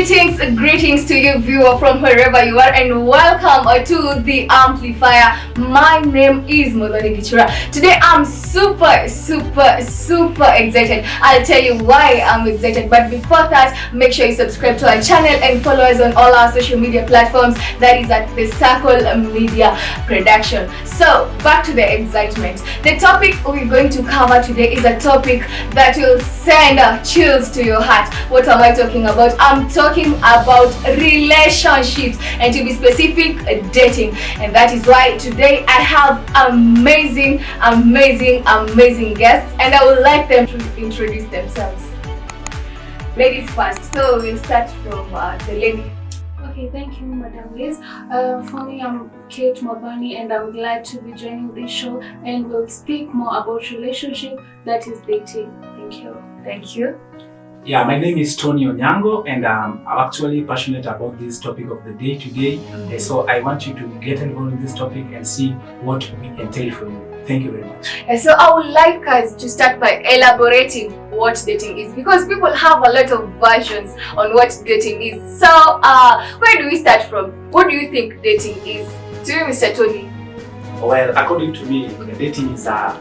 Greetings to you viewer from wherever you are, and welcome to the Amplifier. My name is Modani Gichura. Today I'm super excited. I'll tell you why I'm excited, but before that, make sure you subscribe to our channel and follow us on all our social media platforms. That is at the Circle Media Production. So back to the excitement. The topic we're going to cover today is a topic that will send chills to your heart. What am I talking about? I'm talking about relationships, and to be specific, dating. And that is why today I have amazing guests, and I would like them to introduce themselves. Ladies first. So we'll start from the lady. Okay, thank you, Madam Liz. For me, I'm Kate Mabani, and I'm glad to be joining this show, and we'll speak more about relationship, that is dating. Thank you. Thank you. Yeah, my name is Tony Onyango, and I'm actually passionate about this topic of the day today. So I want you to get involved in this topic and see what we can tell for you. Thank you very much. So I would like us to start by elaborating what dating is, because people have a lot of versions on what dating is. So where do we start from? What do you think dating is? To you, Mr. Tony. Well, according to me, dating is that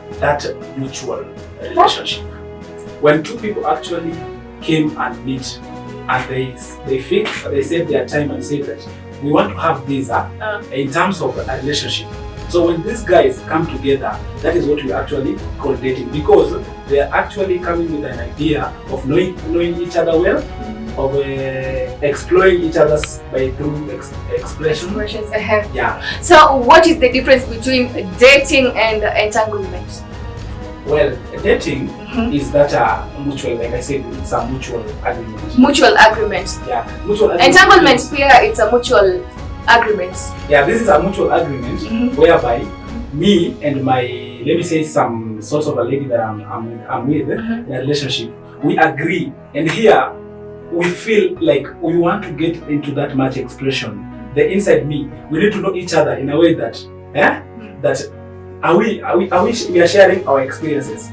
mutual relationship. When two people actually came and meet, and they set their time and said that we want to have this in terms of a relationship. So when these guys come together, that is what we actually call dating, because they are actually coming with an idea of knowing each other well, of exploring each other's by through expressions. Yeah. So what is the difference between dating and entanglement? Well, dating is that mutual, like I said, it's a mutual agreement. Mutual agreement. Yeah, mutual agreement. Entanglement here, it's a mutual agreement. Yeah, this is a mutual agreement whereby me and my, let me say, some sort of a lady that I'm with in a relationship, we agree, and here we feel like we want to get into that much expression. The inside me, we need to know each other in a way that that we are sharing our experiences.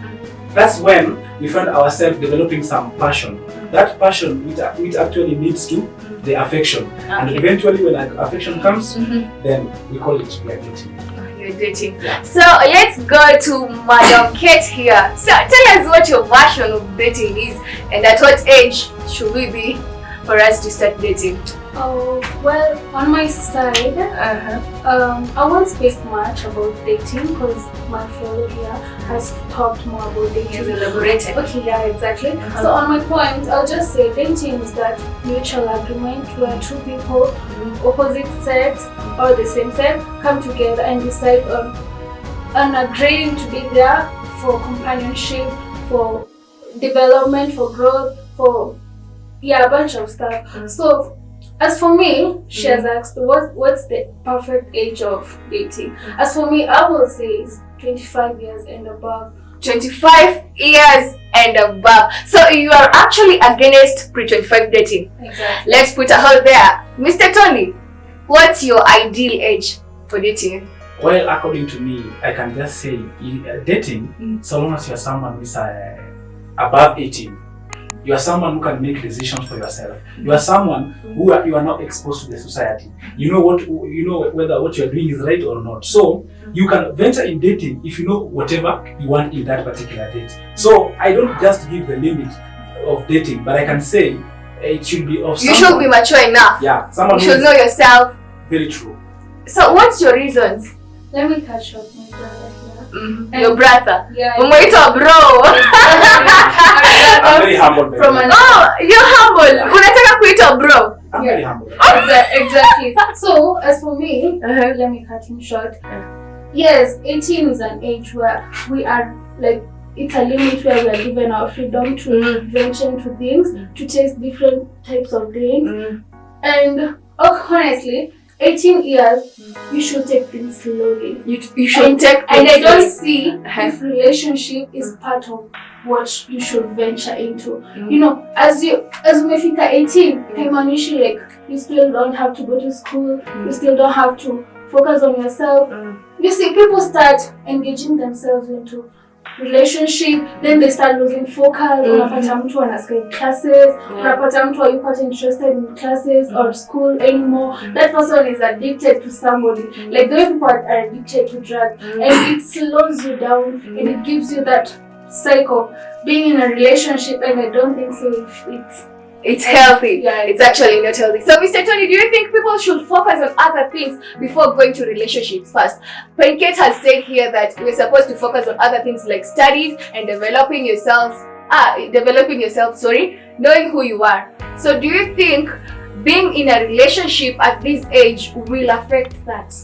That's when we find ourselves developing some passion. That passion which actually leads to the affection. Okay. And eventually when affection comes, then we call it dating. You're dating. Yeah. So let's go to Madam Kate here. So tell us what your version of dating is, and at what age should we be for us to start dating? Oh, well, on my side, I won't speak much about dating because my fellow here has talked more about dating. He's elaborated. Okay, yeah, exactly. So on my point, I'll just say dating is that mutual agreement where two people, opposite sex or the same sex, come together and decide on agreeing to be there for companionship, for development, for growth, for a bunch of stuff. So as for me, she has asked what's the perfect age of dating. As for me, I will say it's 25 years and above. 25 years and above. So you are actually against pre-25 dating. Exactly. Let's put a hold there. Mr. Tony, what's your ideal age for dating? Well, according to me, I can just say dating, so long as you're someone who's above 18. You are someone who can make decisions for yourself. You are someone who you are not exposed to the society. You know whether what you are doing is right or not. So you can venture in dating if you know whatever you want in that particular date. So I don't just give the limit of dating, but I can say it should be of you should be mature enough. Yeah, someone you should know yourself. Very true. So what's your reasons? Let me catch up my brother here. Your brother? Yeah. Bro. I'm very humble. Baby. You're humble. Unataka kuitwa bro. I'm very humble. Exactly. So as for me, let me cut him short. Yes, 18 is an age where we are like, it's a limit where we are given our freedom to venture into things, to taste different types of things. And honestly, 18 years, you should take things slowly. You should take things and I don't see if relationship is part of what you should venture into. You know, as umefika 18, haimaanishi like you still don't have to go to school, you still don't have to focus on yourself. You see, people start engaging themselves into relationship, then they start losing focus. Unapata mtu anaska in classes, unapata mtu hayuko interested in classes or school anymore. That person is addicted to somebody. Like the way people are addicted to drugs, and it slows you down and it gives you that cycle being in a relationship, and I don't think so it's healthy. Yeah, it's actually not healthy. So Mr. Tony, do you think people should focus on other things before going to relationships first? Kate has said here that we're supposed to focus on other things like studies and developing yourself, knowing who you are. So do you think being in a relationship at this age will affect that?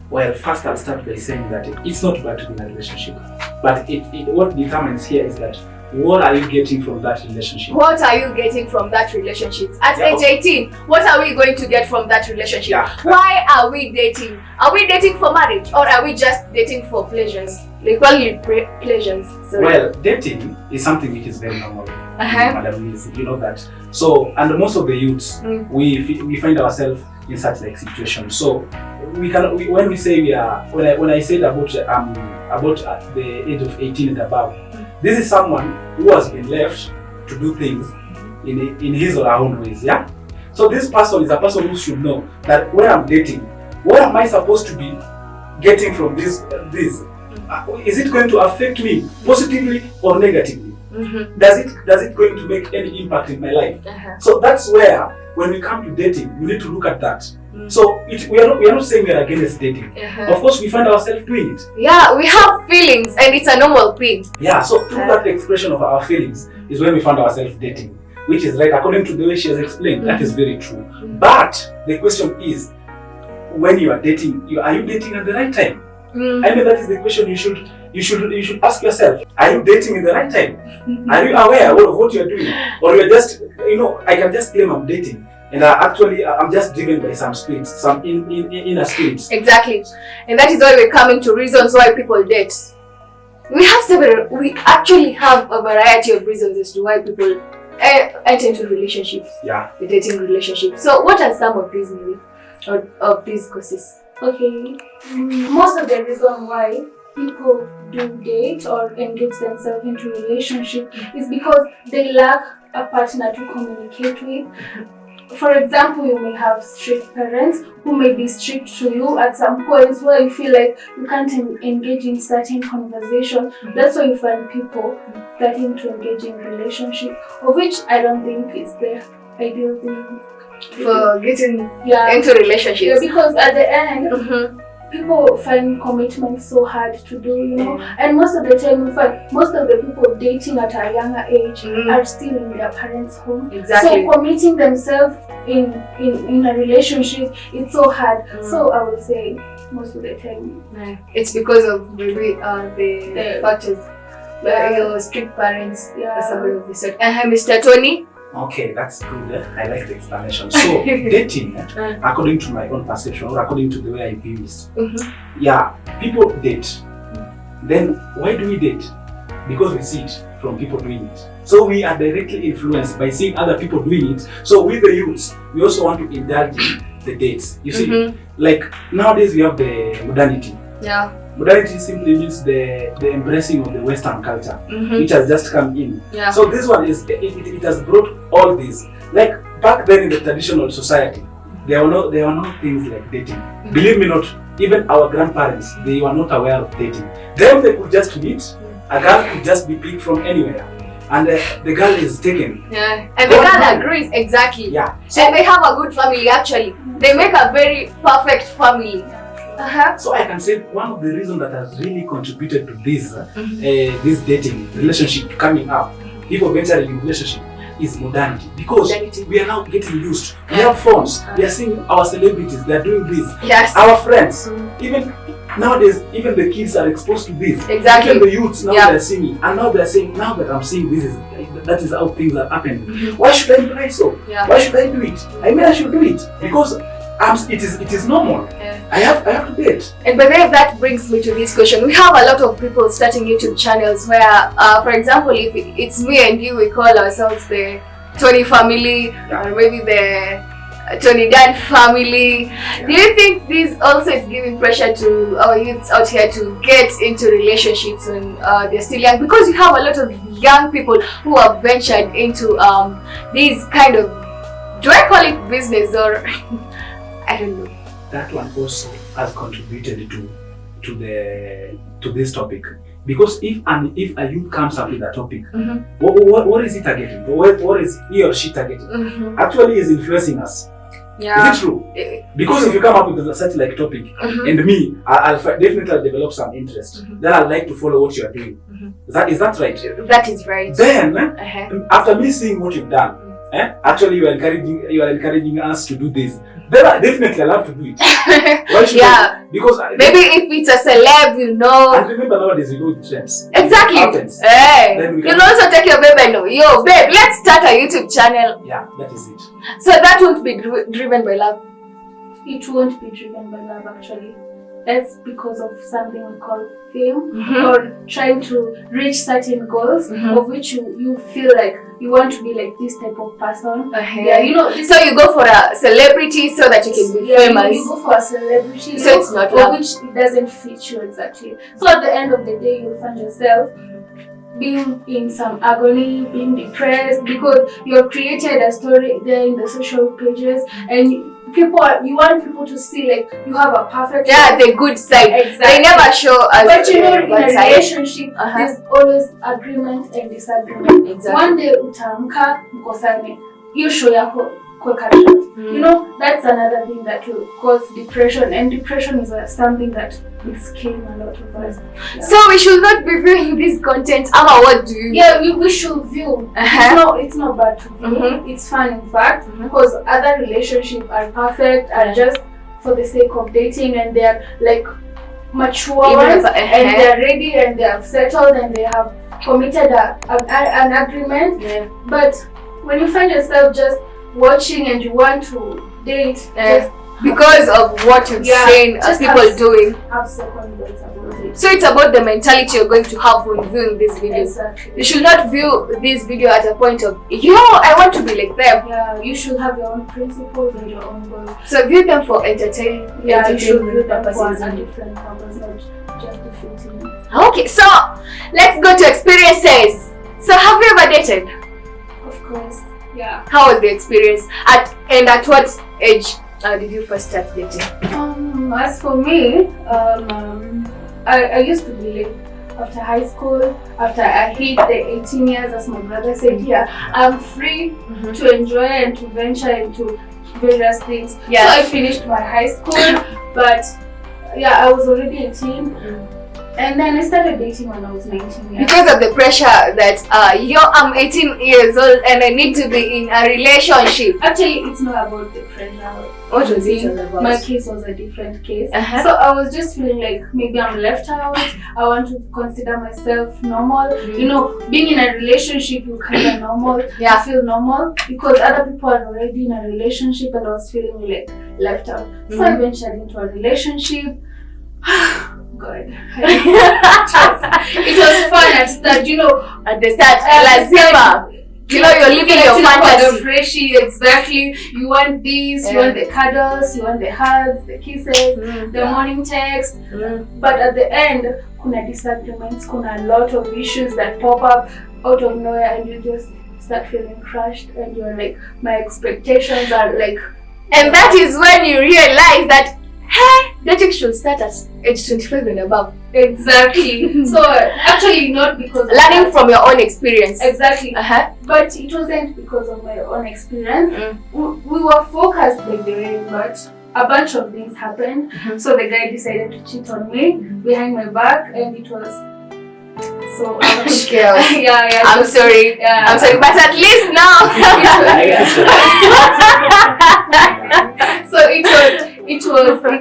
Well, first I'll start by saying that it's not bad to be in a relationship, but what determines here is that what are you getting from that relationship? What are you getting from that relationship? At age 18, what are we going to get from that relationship? Yeah. Why are we dating? Are we dating for marriage, or are we just dating for pleasures? Like only pleasures. Sorry. Well, dating is something which is very normal. Madam Liz, you know that. So, and most of the youths, we find ourselves in such like situations. So, when we say we are, when I said about the age of 18 and above, this is someone who has been left to do things in his or her own ways, yeah? So this person is a person who should know that when I'm dating, what am I supposed to be getting from this? Is it going to affect me positively or negatively? Does it going to make any impact in my life? So that's where, when we come to dating, we need to look at that. So we are not saying we are against dating. Of course, we find ourselves doing it. Yeah, we have feelings, and it's a normal thing. Yeah, so through that expression of our feelings is when we find ourselves dating, which is right according to the way she has explained. That is very true. But the question is, when you are dating, are you dating at the right time? I mean, that is the question you should ask yourself. Are you dating in the right time? Are you aware of what you are doing, or you are just, I can just claim I'm dating, and I'm just driven by some spirits, some inner spirits. Exactly, and that is why we're coming to reasons why people date. We actually have a variety of reasons as to why people enter into relationships. Yeah, the dating relationship. So, what are some of these, maybe, of these causes? Okay, most of the reason why people do date or engage themselves into relationship is because they lack a partner to communicate with. For example, you may have strict parents who may be strict to you at some points where you feel like you can't engage in certain conversation. That's why you find people starting to engage in relationship, of which I don't think is the ideal thing for getting into relationships. Yeah, because at the end, people find commitment so hard to do, and most of the time you find most of the people dating at a younger age are still in their parents' home. Exactly. So committing themselves in a relationship, it's so hard. So I would say most of the time it's because of maybe the factors. Your strict parents, or something of the sort. Mr. Tony? Okay, that's good. I like the explanation. So, dating, according to my own perception, or according to the way I view it, people date. Then, why do we date? Because we see it from people doing it. So, we are directly influenced by seeing other people doing it. So, with the youths, we also want to indulge in the dates. You see, like nowadays we have the modernity. Yeah. Modernity simply means the embracing of the Western culture, which has just come in. Yeah. So this one it has brought all these. Like back then in the traditional society, there were no things like dating. Believe me not, even our grandparents, they were not aware of dating. Then they could just meet, a girl could just be picked from anywhere, and the girl is taken. Yeah, and the girl agrees, exactly. Yeah. So, and they have a good family actually. They make a very perfect family. So I can say one of the reasons that has really contributed to this this dating relationship coming up, people venturing in relationship, is modernity. Because we are now getting used. We have phones. We are seeing our celebrities. They are doing this. Yes. Our friends. Even nowadays, even the kids are exposed to this. Exactly. Even the youths now they are seeing it, and now they are saying, now that I'm seeing this, that is how things are happening. Why should I try so? Yeah. Why should I do it? I mean, I should do it because it is normal. I have to date. And by the way, that brings me to this question. We have a lot of people starting YouTube channels where, for example, if it's me and you, we call ourselves the Tony family, or maybe the Tony Dan family. Do you think this also is giving pressure to our youths out here to get into relationships when they're still young? Because you have a lot of young people who have ventured into these kind of, do I call it business or I don't know. That one also has contributed to this topic. Because if a youth comes up with a topic, what is he targeting? What is he or she targeting? Actually is influencing us. Yeah. Is it true? Because if you come up with a such like topic, and me, I'll definitely develop some interest. Then I'd like to follow what you are doing. Is that right? That is right. Then, after me seeing what you've done, actually you are encouraging us to do this. Then I definitely love to do it. Why should I? Because maybe if it's a celeb, you know. And remember nowadays we go with trends. Exactly. Hey, you can also take your babe and know, yo babe, let's start a YouTube channel. Yeah, that is it. So that won't be driven by love. It won't be driven by love actually. That's because of something we call fame or trying to reach certain goals of which you feel like you want to be like this type of person. Yeah, you know. So you go for a celebrity so that you can be famous. You go for a celebrity, so it's not love. Which it doesn't fit you exactly. So at the end of the day, you'll find yourself being in some agony, being depressed because you have created a story there in the social pages and you want people to see like you have a perfect life. The good side. Exactly. They never show us. But you know, in a relationship, there's always agreement and disagreement. Exactly. One day utaamka mkosane, hiyo show yako kwa you know, that's another thing that will cause depression, and depression is something that is killing a lot of us. Yeah. So we should not be viewing this content. Ama, what do you? Yeah, we should view. It's not bad to view. It's fun in fact because other relationships are perfect and just for the sake of dating, and they are like mature ones, and they are ready and they have settled and they have committed an agreement. Yeah. But when you find yourself just watching and you want to date just because of what you've seen people doing, have second thoughts about it. So it's about the mentality you're going to have when viewing these videos. Exactly. You should not view this video at a point of, I want to be like them. Yeah, you should have your own principles and your own goals. So view them for entertainment. Yeah, you should view them for a different purpose, not just to fit in. Okay, so let's go to experiences. So have you ever dated? Of course. Yeah. How was the experience? At what age did you first start dating? As for me, I used to believe after high school, after I hit the 18 years, as my brother said here, I'm free to enjoy and to venture into various things. Yes. So I finished my high school, but I was already 18. And then I started dating when I was 19 years. Because of the pressure that I'm 18 years old and I need to be in a relationship. Actually, it's not about the pressure. What was it all about? My case was a different case. So I was just feeling like maybe I'm left out. I want to consider myself normal. You know, being in a relationship, you kind of normal. You feel normal because other people are already in a relationship, and I was feeling like left out. So I ventured into a relationship. God. It was fun at start, you know. At the start, lazima. You know, you're living your fantasy. Freshy, exactly. You want these, you want the cuddles, you want the hugs, the kisses, the morning text. But at the end, kuna disagreements, kuna a lot of issues that pop up out of nowhere, and you just start feeling crushed, and you're like, my expectations are like. And that is when you realize that dating should start at age 25 and above. Exactly. So actually not because of learning from your own experience. Exactly. But it wasn't because of my own experience. We were focused by the way, but a bunch of things happened. So the guy decided to cheat on me behind my back, and it was so chaos. I'm sorry. I'm sorry, but at least now. So it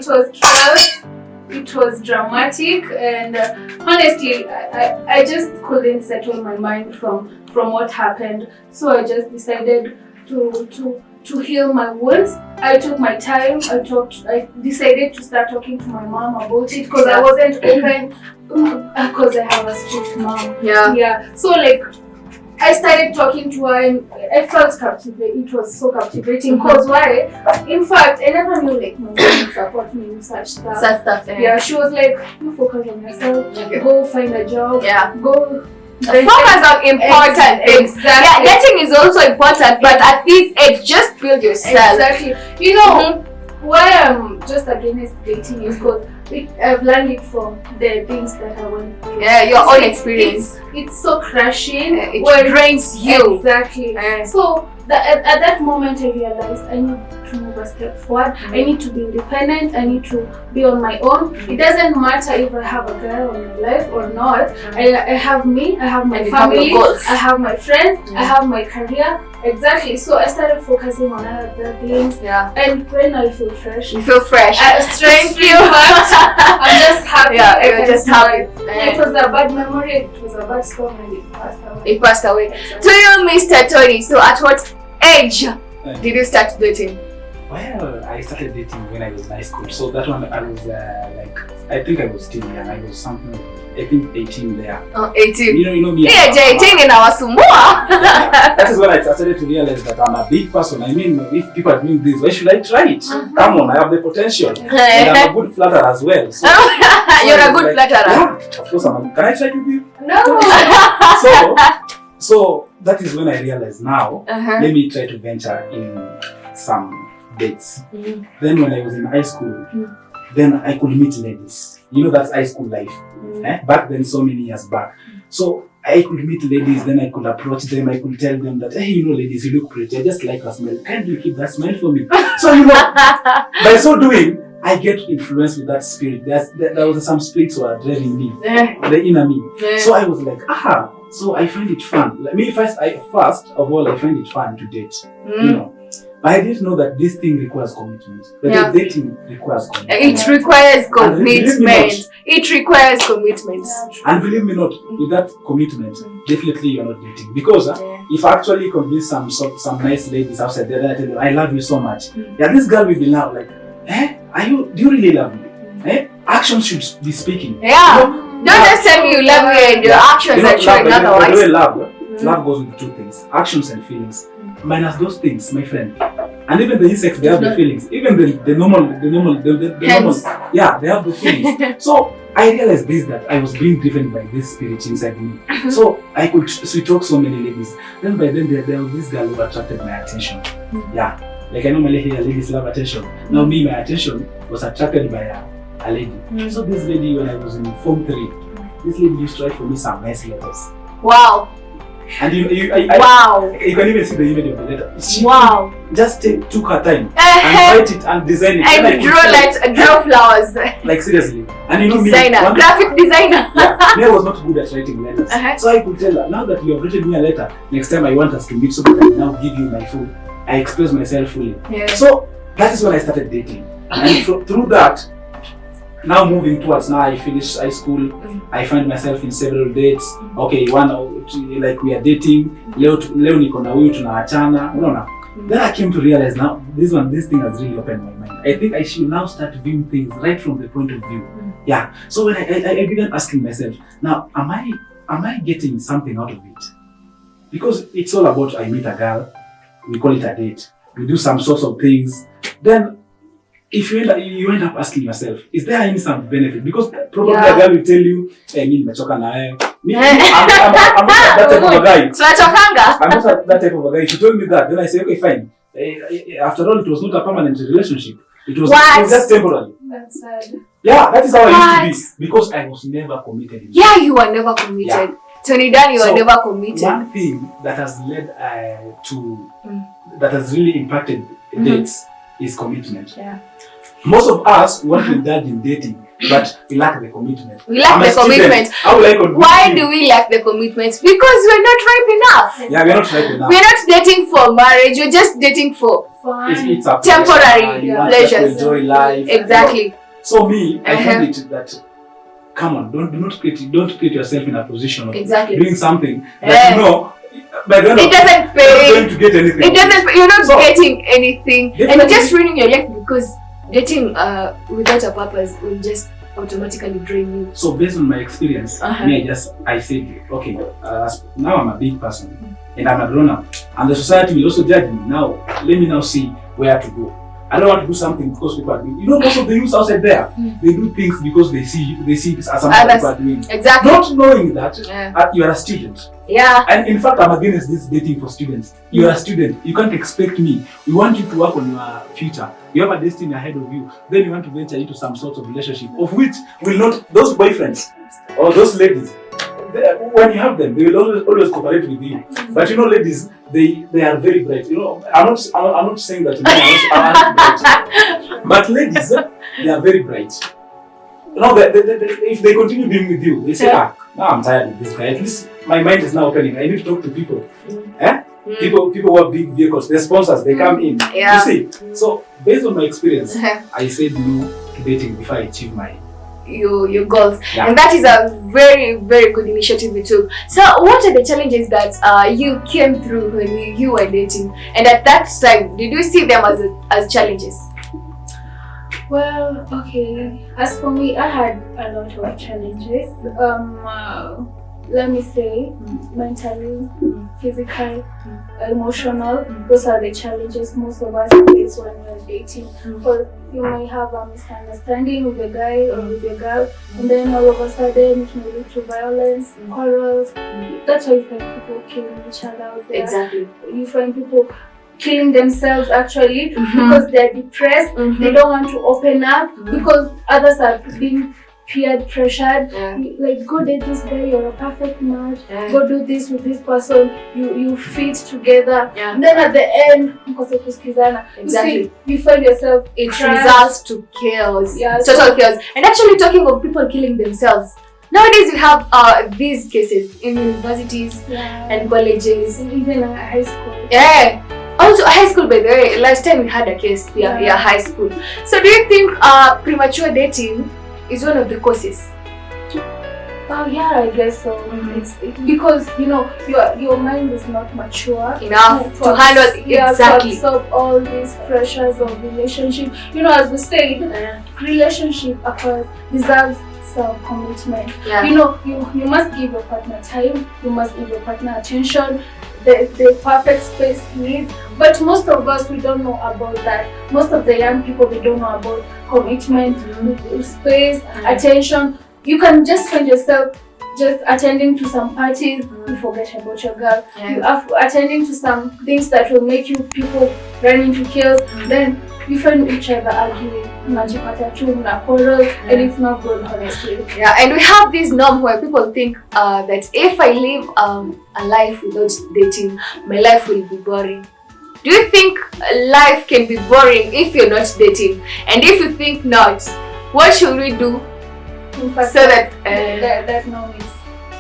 was chaos. It was dramatic, and honestly, I just couldn't settle my mind from what happened. So I just decided to heal my wounds. I took my time. I decided to start talking to my mom about it because I wasn't open because I have a strict mom. So like I started talking to her and I felt captivated. It was so captivating because why? In fact, I never knew like my mom would support me in such stuff. Yeah, she was like, you focus on yourself, go find a job, go. Focus on important things. Exactly. Yeah, dating is also important, but at this age, just build yourself. Exactly. You know, why I'm just against dating is because I've learned it from the things that I went through. Yeah, your own experience. It's so crushing. It drains you. Exactly. So at that moment I realized I need to move a step forward. I need to be independent. I need to be on my own. It doesn't matter if I have a girl in my life or not. I have me, I have my family, I have my friends, I have my career. Exactly. So I started focusing on other things. Yeah. And right now I feel fresh. You feel fresh. Thank you. I'm just happy. Yeah, you're just happy. It was a bad memory. It was a bad storm and it passed away. It passed away. To you, Mr. Tony. So at what age did you start dating? Well, I started dating when I was in high school. So that one I was I think I was still young. I was something, I think 18 there. Oh, 18. You know me. Yeah, 18 in our Sumua. That is when I started to realize that I'm a big person. I mean, if people are doing this, why should I try it? Come on, I have the potential. And I'm a good flatterer as well. So, you're a good flatterer. Yeah, of course. Can I try to be? No. So that is when I realized now, let me try to venture in some dates. Then when I was in high school, then I could meet ladies. You know, that's high school life. Back then, so many years back. So I could meet ladies, then I could approach them, I could tell them that, hey, you know, ladies, you look pretty, I just like a smell. Can't you keep that smell for me? So, you know, by so doing, I get influenced with that spirit. There was some spirits who are driving me, the inner me. So I was like, so I find it fun. Like me, first of all, I find it fun to date. You know, but I didn't know that this thing requires commitment. That dating requires commitment. It requires commitment. It requires commitment. And believe me not, with that commitment, definitely you're not dating. Because if I actually convince some nice ladies outside there, then I tell you, I love you so much. Yeah, this girl will be now like, do you really love me? Action should be speaking. Yeah. Don't just tell me you love me and your actions are showing otherwise. Love goes with two things, actions and feelings. Minus those things, my friend. And even the insects, they have the feelings. Even the normal, yeah, they have the feelings. So I realized this, that I was being driven by this spirit inside me. So I could sweet talk so many ladies. Then by then there was this girl who attracted my attention. Yeah. Like I normally hear ladies love attention. Now me, my attention was attracted by a lady. So this lady, when I was in Form 3, this lady used to write for me some nice letters. Wow. And you can even see the image of the letter. She just took her time and write it and design it. And draw flowers. Like seriously. And you know designer, graphic designer. Me, I was not good at writing letters. So I could tell her, now that you have written me a letter, next time I want us to meet so that I now give you my full. I express myself fully. So that is when I started dating. And through that, now moving towards now I finished high school, I find myself in several dates. Okay, like we are dating, leo niko na huyu tunaachana, unaona? Then I came to realize now this thing has really opened my mind. I think I should now start viewing things right from the point of view. Yeah. So when I began asking myself, now am I getting something out of it? Because it's all about I meet a girl, we call it a date. We do some sorts of things. Then if you end up asking yourself, is there any some benefit? Because probably a girl will tell you, I'm not that type of a guy. I'm not that type of a guy. If you told me that, then I say, okay, fine. After all, it was not a permanent relationship. It was just temporary. That's sad. Yeah, that is how I used to be. Because I was never committed. Yeah, you were never committed. Yeah. Tony Dan, you were never committed. One thing that has led that has really impacted dates is commitment. Yeah. Most of us want to indulge in dating, but we lack the commitment. How will I convince Why do we lack the commitment? Because we're not ripe enough. Yeah, we're not ripe enough. We're not dating for marriage. We're just dating for it's a temporary pleasures. Enjoy life. Exactly. So me, I find it that come on, don't create yourself in a position of doing something that you know. But it doesn't pay. You're not going to get anything. You're not getting anything, and you're just ruining your life because dating without a purpose will just automatically drain you? So based on my experience, I said, okay, now I'm a big person and I'm a grown up, and the society will also judge me. Now, let me now see where to go. I don't want to do something because people are doing. You know, most of the youth outside there, they do things because they see it as something people are doing. Exactly. Not knowing that you are a student. Yeah. And in fact, I'm against this dating for students. You are a student. You can't expect me. We want you to work on your future. You have a destiny ahead of you. Then you want to venture into some sort of relationship, of which will not, those boyfriends or those ladies, when you have them, they will always cooperate with you. But you know, ladies, they are very bright. You know, I'm not saying that men are bright, but ladies, they are very bright. You know, if they continue being with you, they say, now I'm tired of this guy. At least my mind is now opening. I need to talk to people. People who have big vehicles, they're sponsors, they come in. You see, so based on my experience, I said no to dating before I achieve your goals. And that is a very, very good initiative you took. So what are the challenges that you came through when you were dating, and at that time did you see them as challenges? Well, okay, as for me, I had a lot of challenges. Let me say, mentally, physical, emotional. Those are the challenges most of us face when we're dating. Because you may have a misunderstanding with a guy or with a girl, and then all of a sudden it may lead to violence, quarrels. That's why you find people killing each other out there. Exactly. You find people killing themselves actually because they're depressed. They don't want to open up because others are being peer pressured. Like, go date this guy, you're a perfect match. Go do this with this person, you fit together. And then at the end, exactly, you find yourself, it results to chaos. Total chaos. And actually, talking of people killing themselves, nowadays we have these cases in universities and colleges, even high school. Also high school, by the way. Last time we had a case, high school. So do you think premature dating is one of the causes? Oh yeah, I guess so. It's because you know your mind is not mature enough to handle to absorb all these pressures of relationship. You know, as we said, relationship deserves self-commitment. You know, you must give your partner time. You must give your partner attention. The perfect space needs, but most of us, we don't know about that. Most of the young people, we don't know about commitment, space, attention. You can just find yourself just attending to some parties, you forget about your girl. You are attending to some things that will make you people run into chaos. Then you find each other arguing, and it's not good, honestly. And we have this norm where people think that if I live a life without dating, my life will be boring. Do you think life can be boring if you're not dating? And if you think not, what should we do? In fact, so that norm is,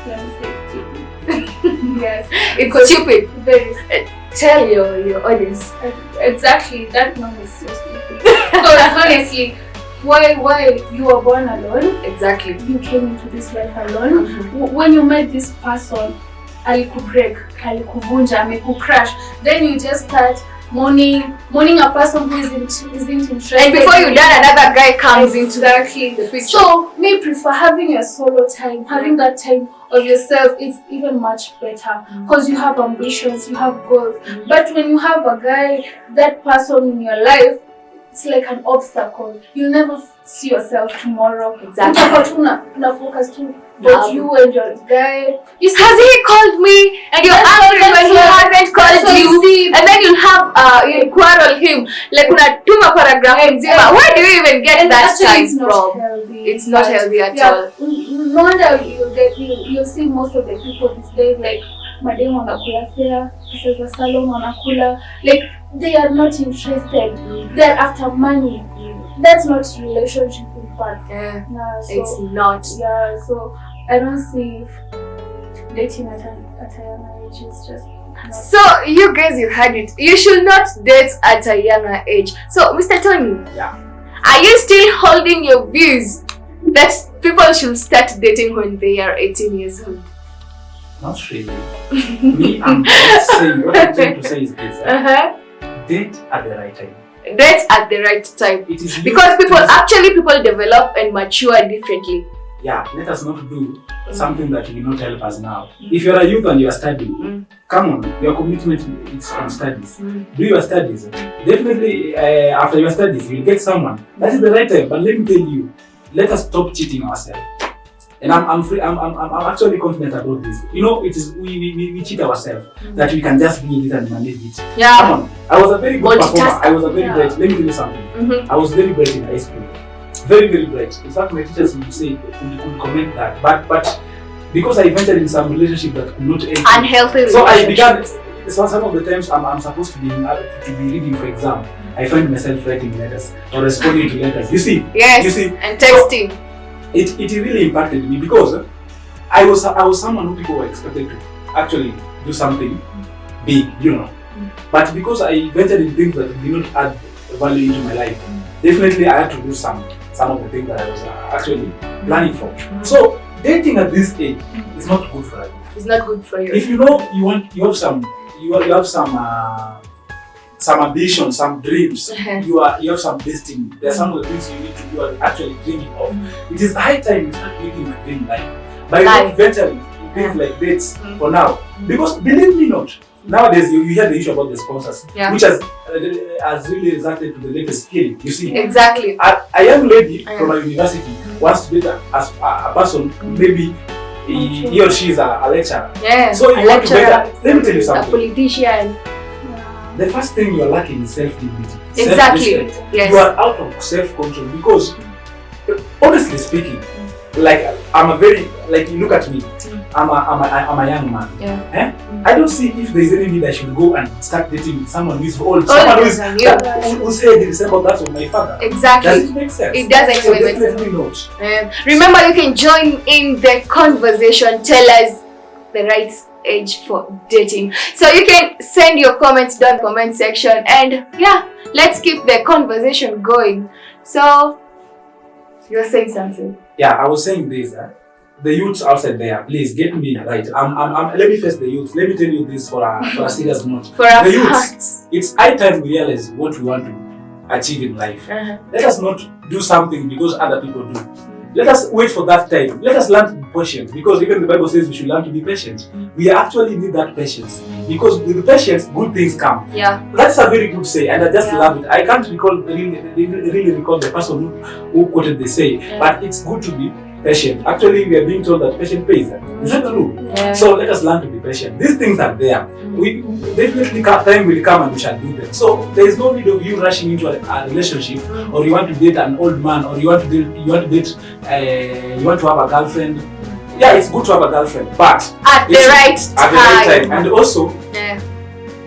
let me say, stupid. Yes, it's stupid. Very. Tell your audience. Exactly, that norm is so stupid. Because honestly, why you were born alone? Exactly. You came into this life alone. When you met this person, alikubreak, alikuvunja, amekucrash, then you just start mourning a person who isn't interested. And before you die, another guy comes into the picture. So, me prefer having your solo time, having that time of yourself. It's even much better because you have ambitions, you have goals. But when you have a guy, that person in your life, it's like an obstacle. You'll never see yourself tomorrow. Exactly. Focus too. But you and your guy, has he called me? And you're angry when he hasn't called you. And then you'll have you quarrel him like unatuma paragraph nzima. Where do you even get that time from? It's not healthy at all. No wonder you'll see most of the people these days like madam wanakula fair, this is a salon wanakula. Like they are not interested. They're after money. That's not relationship in fact. So, it's not. Yeah, so I don't see if dating at a young age is just not. So you guys, you heard it. You should not date at a younger age. So Mr. Tony, are you still holding your views that people should start dating when they are 18 years old? Not really. Me, I'm just saying, what I'm trying to say is this. Date at the right time. date at the right time. It is Because people develop and mature differently. Yeah, let us not do something that will not help us now. If you're a youth and you are studying, come on, your commitment is on studies. Do your studies. Definitely, after your studies, you'll get someone. That is the right time. But let me tell you, let us stop cheating ourselves. And I'm actually confident about this. You know, it is we cheat ourselves that we can just do it and manage it. Yeah. Come on, I was a very good performer. I was a very bright. Let me tell you something. I was very bright in high school. Very, very bright. In fact, my teachers would say, could comment that. But because I ventured in some relationship that could not end. Unhealthy so I began. So some of the times I'm supposed to be reading for exam. I find myself writing letters or responding to letters. You see? Yes. You see? And texting. So it really impacted me because I was someone who people were expected to actually do something big, you know. But because I ventured in things that did not add value into my life, definitely I had to do some of the things that I was actually planning for. So dating at this age is not good for you. It's not good for you. If you know you have some ambition, some dreams, you have some destiny. There are some of the things you need to do and actually dreaming of. It is high time you start living a dream life by not venturing in things like dates for now. Because believe me not, nowadays you hear the issue about the sponsors, which has really resulted to the latest killing. You see, exactly. A young lady from a university wants to date a person, maybe he or she is a lecturer. Yeah. So you want to date let me tell you something. A politician. The first thing you are lacking is self-dignity. Exactly. Yes. You are out of self-control because, honestly speaking, like I'm a very, like you look at me, I'm a young man. Yeah. I don't see if there is any need I should go and start dating with someone who is old, someone whose head is about that of my father. Exactly. Does it make sense? It doesn't so make sense. Not. Remember, you can join in the conversation. Tell us the right age for dating. So you can send your comments down in the comment section, and yeah, let's keep the conversation going. So you're saying something? Yeah, I was saying this. The youths outside there, please get me right. Let me face the youth. Let me tell you this for a serious note. For the youths, it's high time we realize what we want to achieve in life. Let us not do something because other people do. Let us wait for that time. Let us learn to be patient, because even the Bible says we should learn to be patient. We actually need that patience, because with patience, good things come. Yeah, that's a very good say, and I just love it. I can't really recall the person who quoted the say, but it's good to be patient. Actually, we are being told that patience pays. Is that true? Yeah. So let us learn to be patient. These things are there. We definitely time will come and we shall do them. So there is no need of you rushing into a relationship, or you want to date an old man, or you want to have a girlfriend. Yeah, it's good to have a girlfriend, but at the right time. And also,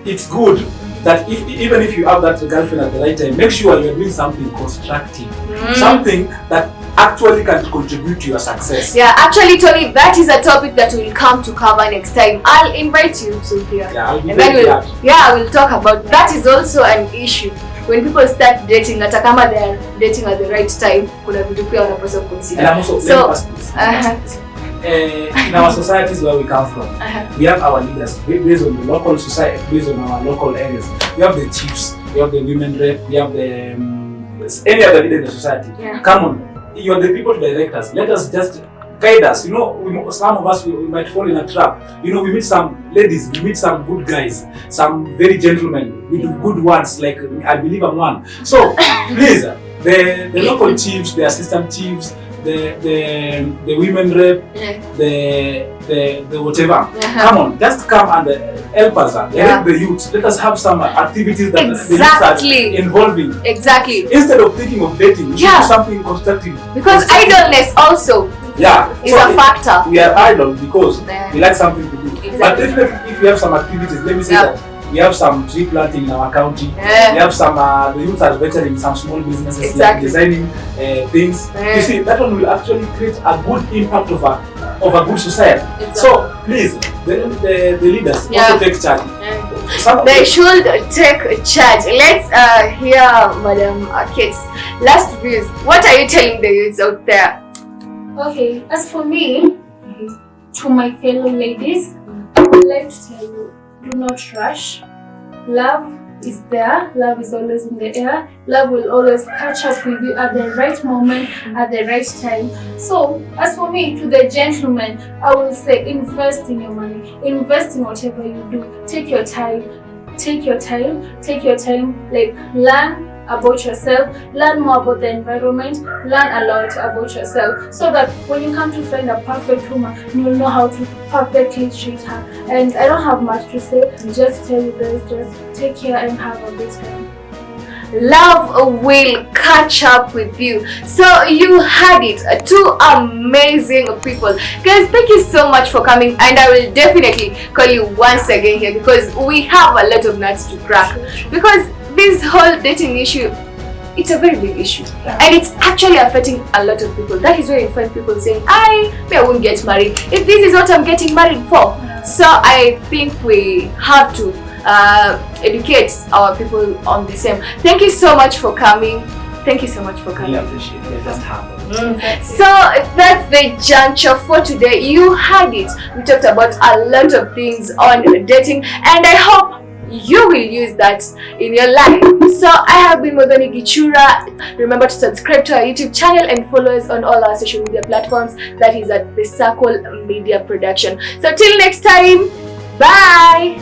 it's good that even if you have that girlfriend at the right time, make sure you're doing something constructive, something that actually can contribute to your success. Yeah, actually, Tony, that is a topic that we'll come to cover next time. I'll invite you to here. Yeah, I'll be and then we'll talk about that. Is also an issue when people start dating. Hata kama they're dating at the right time, kuna vitu pia wanapaswa consider. And I'm also in our societies where we come from, we have our leaders based on the local society, based on our local areas. We have the chiefs, we have the women rep, we have the any other leader in the society. Come on. You're the people to direct us. Let us just guide us. You know, some of us we might fall in a trap. You know, we meet some ladies, we meet some good guys, some very gentlemen, we do good ones. Like I believe I'm one. So please, the local chiefs, the assistant chiefs, the women rep, the whatever. Come on, just come and help us. Help the youth. Let us have some activities that the youth are involving. Exactly. Instead of thinking of dating, we should do something constructive. Because idleness also is a factor. We are idle because we like something to do. Exactly. But definitely, if we have some activities, let me say that we have some tree planting in our county. We have some the youth are venturing in some small businesses, like designing things. You see, that one will actually create a good impact of a good society. So please, the leaders also take charge. They should take charge. Let's hear Madam Kate's last views. What are you telling the youths out there? Okay, as for me, to my fellow ladies, I would like to tell you, do not rush. Love is there. Love is always in the air. Love will always catch up with you at the right moment, at the right time. So, as for me, to the gentlemen, I will say invest in your money. Invest in whatever you do. Take your time. Take your time. Take your time. Like, learn about yourself, learn more about the environment, learn a lot about yourself, so that when you come to find a perfect woman, you'll know how to perfectly treat her. And I don't have much to say, just tell you guys, just take care and have a good time. Love will catch up with you. So you had it. Two amazing people. Guys, thank you so much for coming, and I will definitely call you once again here because we have a lot of nuts to crack. Because this whole dating issue, it's a very big issue, and it's actually affecting a lot of people. That is why you find people saying, I won't get married if this is what I'm getting married for. So I think we have to educate our people on the same. Thank you so much for coming. Thank you so much for coming. Really appreciate it. Just happen. So that's the juncture for today. You had it. We talked about a lot of things on dating, and I hope you will use that in your life. So I have been Modoni Gichura. Remember to subscribe to our YouTube channel and follow us on all our social media platforms. That is at The Circle Media Production. So till next time, bye.